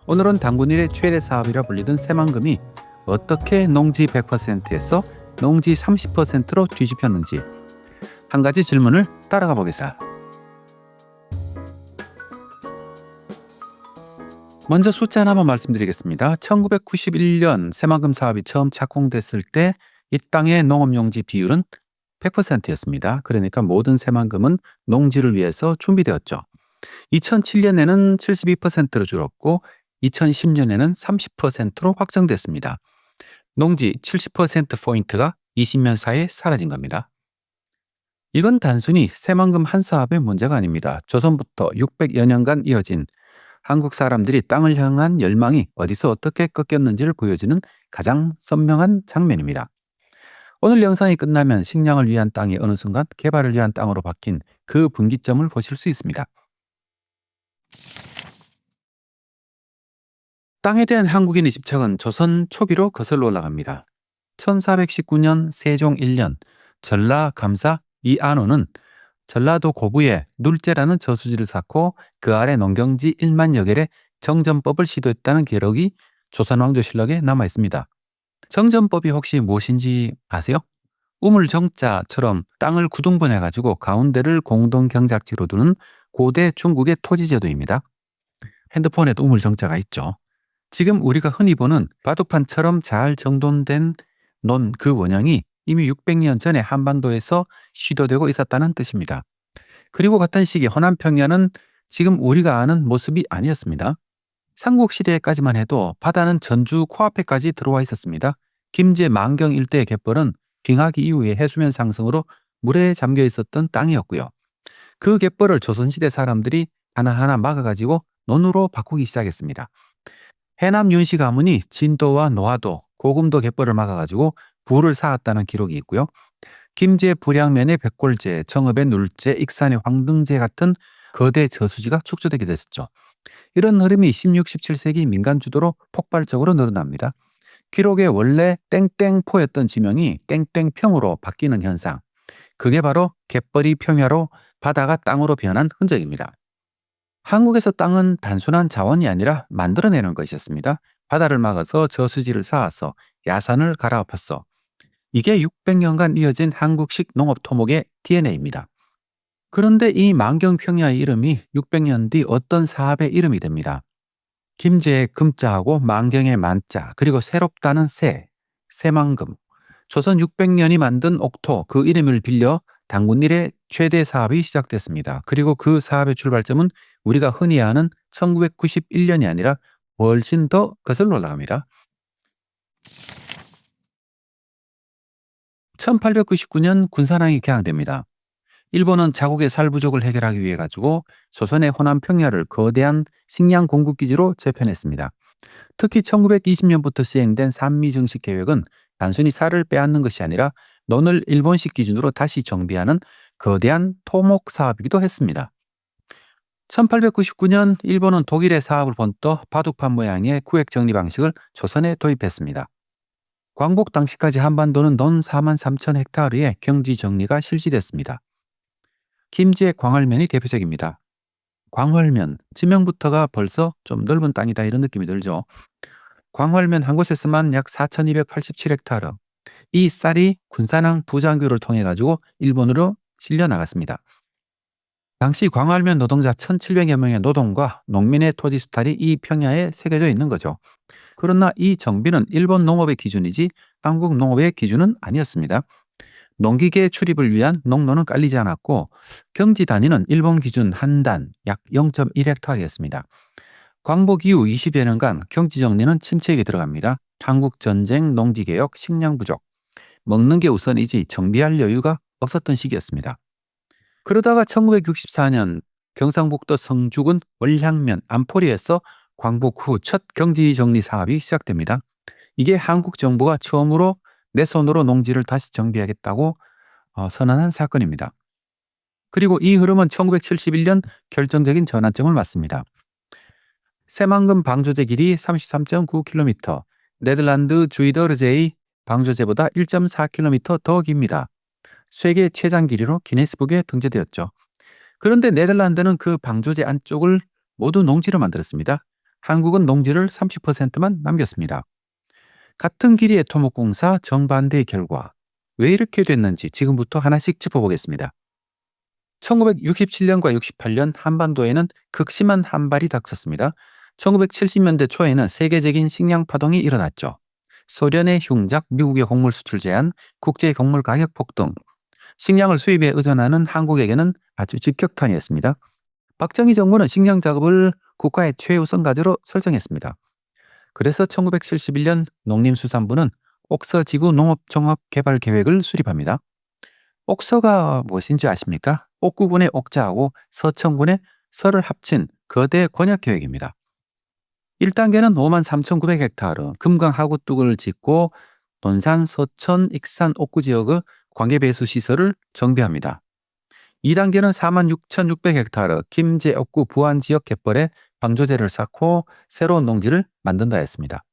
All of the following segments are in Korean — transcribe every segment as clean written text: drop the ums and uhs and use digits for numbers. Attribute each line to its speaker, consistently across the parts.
Speaker 1: 오늘은 당군일의 최대 사업이라 불리던 새만금이 어떻게 농지 100%에서 농지 30%로 뒤집혔는지 한 가지 질문을 따라가 보겠습니다. 먼저 숫자 하나만 말씀드리겠습니다. 1991년 새만금 사업이 처음 착공됐을 때 이 땅의 농업용지 비율은 100%였습니다. 그러니까 모든 새만금은 농지를 위해서 준비되었죠. 2007년에는 72%로 줄었고 2010년에는 30%로 확정됐습니다. 농지 70%포인트가 20년 사이에 사라진 겁니다. 이건 단순히 새만금 한 사업의 문제가 아닙니다. 조선부터 600여 년간 이어진 한국 사람들이 땅을 향한 열망이 어디서 어떻게 꺾였는지를 보여주는 가장 선명한 장면입니다. 오늘 영상이 끝나면 식량을 위한 땅이 어느 순간 개발을 위한 땅으로 바뀐 그 분기점을 보실 수 있습니다. 땅에 대한 한국인의 집착은 조선 초기로 거슬러 올라갑니다. 1419년 세종 1년 전라 감사 이안호는 전라도 고부에 눌제라는 저수지를 쌓고 그 아래 농경지 1만여 개의 정전법을 시도했다는 기록이 조선왕조실록에 남아 있습니다. 정전법이 혹시 무엇인지 아세요? 우물정자처럼 땅을 구등분해가지고 가운데를 공동경작지로 두는 고대 중국의 토지제도입니다. 핸드폰에도 우물정자가 있죠. 지금 우리가 흔히 보는 바둑판처럼 잘 정돈된 논 그 원형이 이미 600년 전에 한반도에서 시도되고 있었다는 뜻입니다. 그리고 같은 시기 호남평야는 지금 우리가 아는 모습이 아니었습니다. 삼국시대까지만 해도 바다는 전주 코앞에까지 들어와 있었습니다. 김제 만경 일대의 갯벌은 빙하기 이후에 해수면 상승으로 물에 잠겨 있었던 땅이었고요. 그 갯벌을 조선시대 사람들이 하나하나 막아가지고 논으로 바꾸기 시작했습니다. 해남 윤씨 가문이 진도와 노하도, 고금도 갯벌을 막아가지고 부를 쌓았다는 기록이 있고요. 김제 불양면의 백골제, 정읍의 눌제, 익산의 황등제 같은 거대 저수지가 축소되게 됐었죠. 이런 흐름이 16, 17세기 민간 주도로 폭발적으로 늘어납니다. 기록에 원래 땡땡포였던 지명이 땡땡평으로 바뀌는 현상. 그게 바로 갯벌이 평야로 바다가 땅으로 변한 흔적입니다. 한국에서 땅은 단순한 자원이 아니라 만들어내는 것이었습니다. 바다를 막아서 저수지를 쌓아서 야산을 갈아엎었어. 이게 600년간 이어진 한국식 농업 토목의 DNA입니다. 그런데 이 만경평야의 이름이 600년 뒤 어떤 사업의 이름이 됩니다. 김제의 금자하고 만경의 만자, 그리고 새롭다는 새만금. 조선 600년이 만든 옥토 그 이름을 빌려 당군일의 최대 사업이 시작됐습니다. 그리고 그 사업의 출발점은 우리가 흔히 아는 1991년이 아니라 훨씬 더 거슬러 올라갑니다. 1899년 군산항이 개항됩니다. 일본은 자국의 살 부족을 해결하기 위해 가지고 조선의 호남 평야를 거대한 식량 공급 기지로 재편했습니다. 특히 1920년부터 시행된 산미 증식 계획은 단순히 쌀을 빼앗는 것이 아니라 논을 일본식 기준으로 다시 정비하는 거대한 토목 사업이기도 했습니다. 1899년 일본은 독일의 사업을 본떠 바둑판 모양의 구획 정리 방식을 조선에 도입했습니다. 광복 당시까지 한반도는 논 4만 3천 헥타르의 경지 정리가 실시됐습니다. 김제의 광활면이 대표적입니다. 광활면, 지명부터가 벌써 좀 넓은 땅이다 이런 느낌이 들죠. 광활면 한 곳에서만 약 4,287헥타르. 이 쌀이 군산항 부장교를 통해 가지고 일본으로 실려 나갔습니다. 당시 광활면 노동자 1,700여 명의 노동과 농민의 토지 수탈이 이 평야에 새겨져 있는 거죠. 그러나 이 정비는 일본 농업의 기준이지 한국 농업의 기준은 아니었습니다. 농기계 출입을 위한 농로는 깔리지 않았고 경지 단위는 일본 기준 한 단 약 0.1헥타르였습니다. 광복 이후 20여 년간 경지 정리는 침체기에 들어갑니다. 한국 전쟁, 농지개혁, 식량 부족. 먹는 게 우선이지 정비할 여유가 없었던 시기였습니다. 그러다가 1964년 경상북도 성주군 월향면 안포리에서 광복 후 첫 경지 정리 사업이 시작됩니다. 이게 한국 정부가 처음으로 내 손으로 농지를 다시 정비하겠다고 선언한 사건입니다. 그리고 이 흐름은 1971년 결정적인 전환점을 맞습니다. 새만금 방조제 길이 33.9km, 네덜란드 주이더르제의 방조제보다 1.4km 더 깁니다. 세계 최장 길이로 기네스북에 등재되었죠. 그런데 네덜란드는 그 방조제 안쪽을 모두 농지로 만들었습니다. 한국은 농지를 30%만 남겼습니다. 같은 길이의 토목공사 정반대의 결과. 왜 이렇게 됐는지 지금부터 하나씩 짚어보겠습니다. 1967년과 68년 한반도에는 극심한 한발이 닥쳤습니다. 1970년대 초에는 세계적인 식량 파동이 일어났죠. 소련의 흉작, 미국의 곡물 수출 제한, 국제 곡물 가격 폭등, 식량을 수입에 의존하는 한국에게는 아주 직격탄이었습니다. 박정희 정부는 식량 작업을 국가의 최우선 과제로 설정했습니다. 그래서 1971년 농림수산부는 옥서지구 농업종합개발계획을 수립합니다. 옥서가 무엇인지 아십니까? 옥구군의 옥자하고 서천군의 서를 합친 거대 권역계획입니다. 1단계는 53,900헥타르 금강 하구둑을 짓고 논산, 서천, 익산, 옥구 지역의 관계배수시설을 정비합니다. 2단계는 46,600헥타르 김제, 옥구, 부안 지역 갯벌에 방조제를 쌓고 새로운 농지를 만든다 했습니다.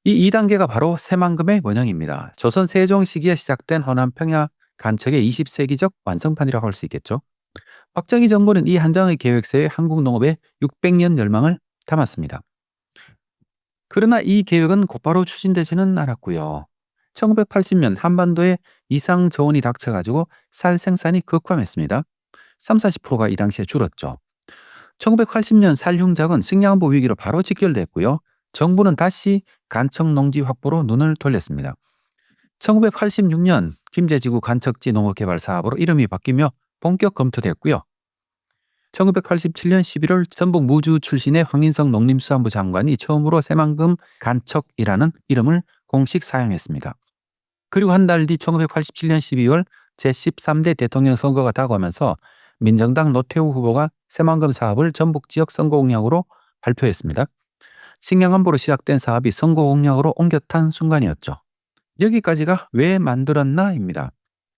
Speaker 1: 이 2단계가 바로 새만금의 원형입니다. 조선 세종 시기에 시작된 호남 평야 간척의 20세기적 완성판이라고 할 수 있겠죠. 박정희 정부는 이 한 장의 계획서에 한국 농업의 600년 열망을 담았습니다. 그러나 이 계획은 곧바로 추진되지는 않았고요. 1980년 한반도에 이상 저온이 닥쳐가지고 쌀 생산이 급감했습니다. 30~40%가 이 당시에 줄었죠. 1980년 쌀 흉작은 식량안보 위기로 바로 직결됐고요. 정부는 다시 간척 농지 확보로 눈을 돌렸습니다. 1986년 김제지구 간척지 농업개발 사업으로 이름이 바뀌며 본격 검토됐고요. 1987년 11월 전북 무주 출신의 황인성 농림수산부 장관이 처음으로 새만금 간척이라는 이름을 공식 사용했습니다. 그리고 한 달 뒤 1987년 12월 제13대 대통령 선거가 다가오면서 민정당 노태우 후보가 새만금 사업을 전북 지역 선거 공약으로 발표했습니다. 식량안보로 시작된 사업이 선거 공약으로 옮겨탄 순간이었죠. 여기까지가 왜 만들었나입니다.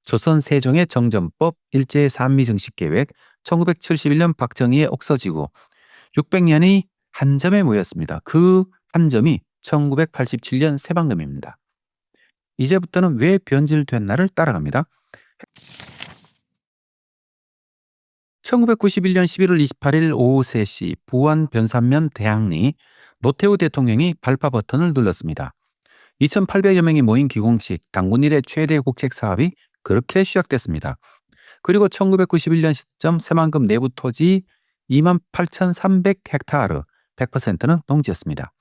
Speaker 1: 조선 세종의 정전법, 일제의 산미정식계획, 1971년 박정희의 옥서지구, 600년이 한 점에 모였습니다. 그 한 점이 1987년 새만금입니다. 이제부터는 왜 변질됐나를 따라갑니다. 1991년 11월 28일 오후 3시 부안 변산면 대항리 노태우 대통령이 발파 버튼을 눌렀습니다. 2,800여 명이 모인 기공식 당군 이래 최대 국책 사업이 그렇게 시작됐습니다. 그리고 1991년 시점 새만금 내부 토지 28,300헥타르, 100%는 농지였습니다.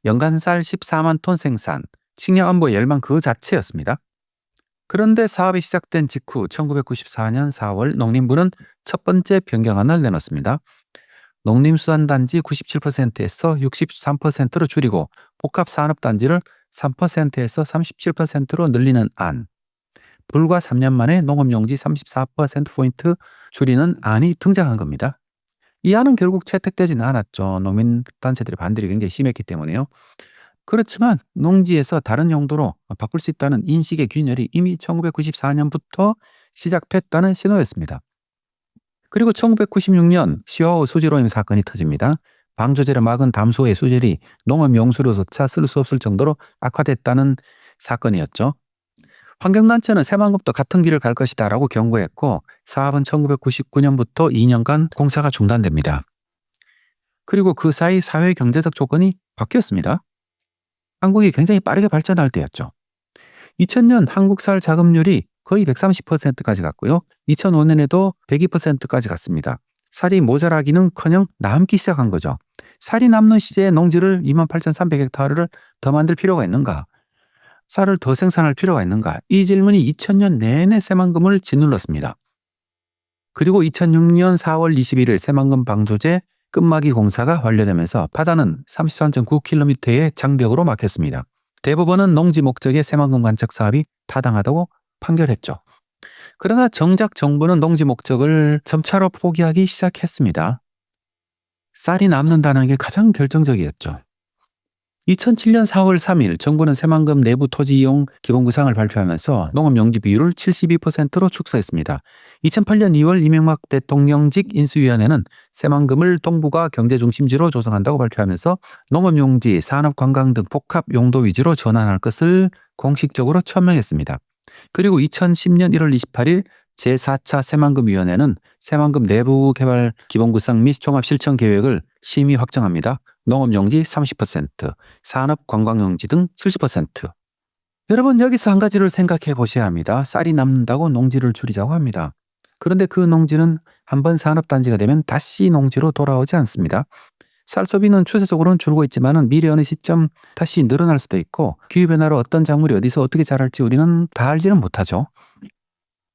Speaker 1: 연간 쌀 14만 톤 생산, 식량안보의 열망 그 자체였습니다. 그런데 사업이 시작된 직후 1994년 4월 농림부는 첫 번째 변경안을 내놓습니다. 농림수산단지 97%에서 63%로 줄이고 복합산업단지를 3%에서 37%로 늘리는 안, 불과 3년 만에 농업용지 34%포인트 줄이는 안이 등장한 겁니다. 이 안은 결국 채택되지는 않았죠. 농민단체들의 반대가 굉장히 심했기 때문에요. 그렇지만 농지에서 다른 용도로 바꿀 수 있다는 인식의 균열이 이미 1994년부터 시작됐다는 신호였습니다. 그리고 1996년 시화호 수질오염 사건이 터집니다. 방조제를 막은 담소의 수질이 농업용수로조차 쓸 수 없을 정도로 악화됐다는 사건이었죠. 환경단체는 새만금도 같은 길을 갈 것이다 라고 경고했고 사업은 1999년부터 2년간 공사가 중단됩니다. 그리고 그 사이 사회 경제적 조건이 바뀌었습니다. 한국이 굉장히 빠르게 발전할 때였죠. 2000년 한국 쌀 자급률이 거의 130%까지 갔고요. 2005년에도 102%까지 갔습니다. 쌀이 모자라기는커녕 남기 시작한 거죠. 쌀이 남는 시대에 농지를 28,300헥타르를 더 만들 필요가 있는가? 쌀을 더 생산할 필요가 있는가? 이 질문이 2000년 내내 새만금을 짓눌렀습니다. 그리고 2006년 4월 21일 새만금 방조제 끝막이 공사가 완료되면서 바다는 33.9km의 장벽으로 막혔습니다. 대법원은 농지 목적의 새만금 간척 사업이 타당하다고 판결했죠. 그러나 정작 정부는 농지 목적을 점차로 포기하기 시작했습니다. 쌀이 남는다는 게 가장 결정적이었죠. 2007년 4월 3일 정부는 새만금 내부 토지 이용 기본구상을 발표하면서 농업용지 비율을 72%로 축소했습니다. 2008년 2월 이명박 대통령직 인수위원회는 새만금을 동북아 경제중심지로 조성한다고 발표하면서 농업용지, 산업관광 등 복합용도 위주로 전환할 것을 공식적으로 천명했습니다. 그리고 2010년 1월 28일 제4차 새만금위원회는 새만금 내부 개발 기본구상 및 종합실천계획을 심의 확정합니다. 농업용지 30%, 산업관광용지 등 70%. 여러분 여기서 한 가지를 생각해 보셔야 합니다. 쌀이 남는다고 농지를 줄이자고 합니다. 그런데 그 농지는 한번 산업단지가 되면 다시 농지로 돌아오지 않습니다. 쌀 소비는 추세적으로는 줄고 있지만 미래 어느 시점 다시 늘어날 수도 있고 기후변화로 어떤 작물이 어디서 어떻게 자랄지 우리는 다 알지는 못하죠.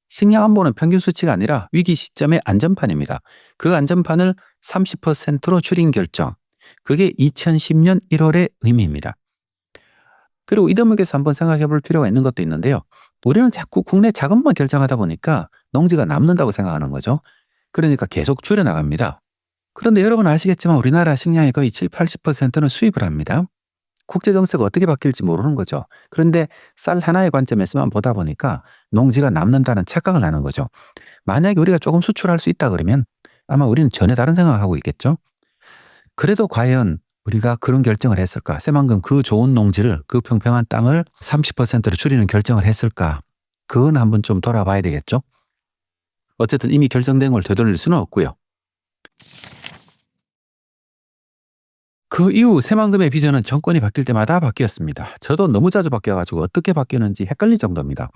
Speaker 1: 식량 안보는 평균 수치가 아니라 위기 시점의 안전판입니다. 그 안전판을 30%로 줄인 결정. 그게 2010년 1월의 의미입니다. 그리고 이 대목에서 한번 생각해 볼 필요가 있는 것도 있는데요. 우리는 자꾸 국내 자금만 결정하다 보니까 농지가 남는다고 생각하는 거죠. 그러니까 계속 줄여나갑니다. 그런데 여러분 아시겠지만 우리나라 식량의 거의 7, 80%는 수입을 합니다. 국제정세가 어떻게 바뀔지 모르는 거죠. 그런데 쌀 하나의 관점에서만 보다 보니까 농지가 남는다는 착각을 하는 거죠. 만약에 우리가 조금 수출할 수 있다 그러면 아마 우리는 전혀 다른 생각을 하고 있겠죠. 그래도 과연 우리가 그런 결정을 했을까? 새만금 그 좋은 농지를, 그 평평한 땅을 30%로 줄이는 결정을 했을까? 그건 한번 좀 돌아봐야 되겠죠. 어쨌든 이미 결정된 걸 되돌릴 수는 없고요. 그 이후 새만금의 비전은 정권이 바뀔 때마다 바뀌었습니다. 저도 너무 자주 바뀌어가지고 어떻게 바뀌었는지 헷갈릴 정도입니다.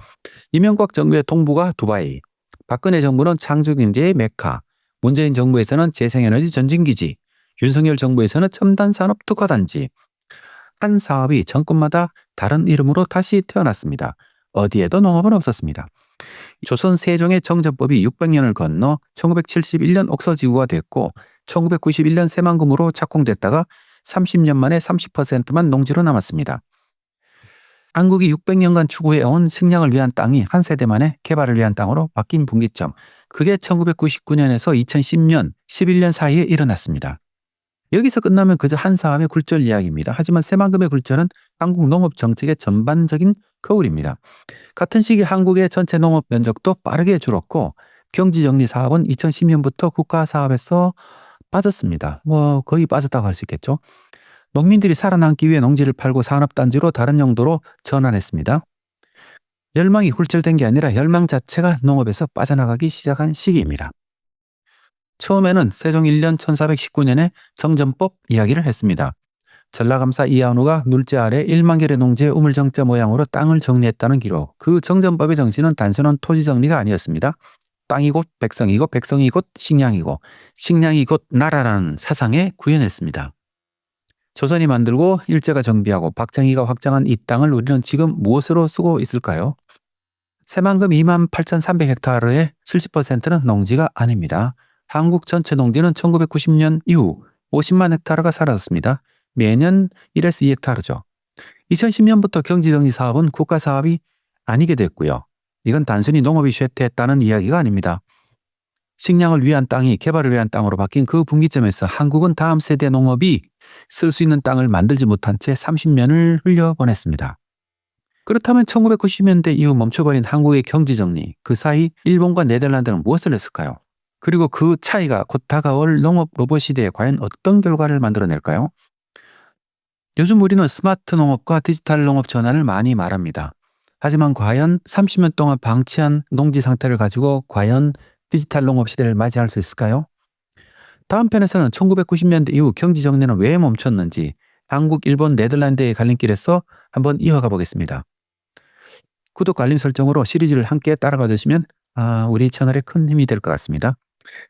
Speaker 1: 이명박 정부의 동부가 두바이, 박근혜 정부는 창조경제의 메카, 문재인 정부에서는 재생에너지 전진기지, 윤석열 정부에서는 첨단산업 특화단지. 한 사업이 정권마다 다른 이름으로 다시 태어났습니다. 어디에도 농업은 없었습니다. 조선 세종의 정전법이 600년을 건너 1971년 옥서지구가 됐고 1991년 새만금으로 착공됐다가 30년 만에 30%만 농지로 남았습니다. 한국이 600년간 추구해온 식량을 위한 땅이 한 세대 만에 개발을 위한 땅으로 바뀐 분기점. 그게 1999년에서 2010년, 11년 사이에 일어났습니다. 여기서 끝나면 그저 한 사람의 굴절 이야기입니다. 하지만 새만금의 굴절은 한국 농업 정책의 전반적인 거울입니다. 같은 시기 한국의 전체 농업 면적도 빠르게 줄었고 경지정리 사업은 2010년부터 국가 사업에서 빠졌습니다. 거의 빠졌다고 할 수 있겠죠. 농민들이 살아남기 위해 농지를 팔고 산업단지로 다른 용도로 전환했습니다. 열망이 굴절된 게 아니라 열망 자체가 농업에서 빠져나가기 시작한 시기입니다. 처음에는 세종 1년 1419년에 정전법 이야기를 했습니다. 전라감사 이한우가 눌제 아래 1만 개의 농지의 우물정자 모양으로 땅을 정리했다는 기록. 그 정전법의 정신은 단순한 토지 정리가 아니었습니다. 땅이 곧 백성이고 백성이 곧 식량이고 식량이 곧 나라라는 사상에 구현했습니다. 조선이 만들고 일제가 정비하고 박정희가 확장한 이 땅을 우리는 지금 무엇으로 쓰고 있을까요? 새만금 28,300헥타르의 70%는 농지가 아닙니다. 한국 전체 농지는 1990년 이후 50만 헥타르가 사라졌습니다. 매년 1에서 2헥타르죠. 2010년부터 경지정리 사업은 국가 사업이 아니게 됐고요. 이건 단순히 농업이 쇠퇴했다는 이야기가 아닙니다. 식량을 위한 땅이 개발을 위한 땅으로 바뀐 그 분기점에서 한국은 다음 세대 농업이 쓸 수 있는 땅을 만들지 못한 채 30년을 흘려보냈습니다. 그렇다면 1990년대 이후 멈춰버린 한국의 경지정리, 그 사이 일본과 네덜란드는 무엇을 했을까요? 그리고 그 차이가 곧 다가올 농업 로봇 시대에 과연 어떤 결과를 만들어낼까요? 요즘 우리는 스마트 농업과 디지털 농업 전환을 많이 말합니다. 하지만 과연 30년 동안 방치한 농지 상태를 가지고 과연 디지털 농업 시대를 맞이할 수 있을까요? 다음 편에서는 1990년대 이후 경지 정리는 왜 멈췄는지 한국, 일본, 네덜란드의 갈림길에서 한번 이어가 보겠습니다. 구독과 알림 설정으로 시리즈를 함께 따라가 주시면 우리 채널에 큰 힘이 될 것 같습니다.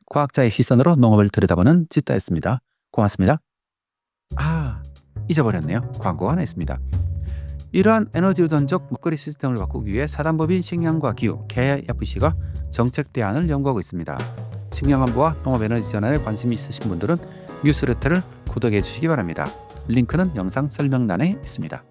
Speaker 1: 과학자의 시선으로 농업을 들여다보는 찌따였습니다. 고맙습니다. 잊어버렸네요. 광고가 하나 있습니다. 이러한 에너지 의존적 먹거리 시스템을 바꾸기 위해 사단법인 식량과 기후 KFC가 정책 대안을 연구하고 있습니다. 식량안보와 농업에너지 전환에 관심이 있으신 분들은 뉴스레터를 구독해 주시기 바랍니다. 링크는 영상 설명란에 있습니다.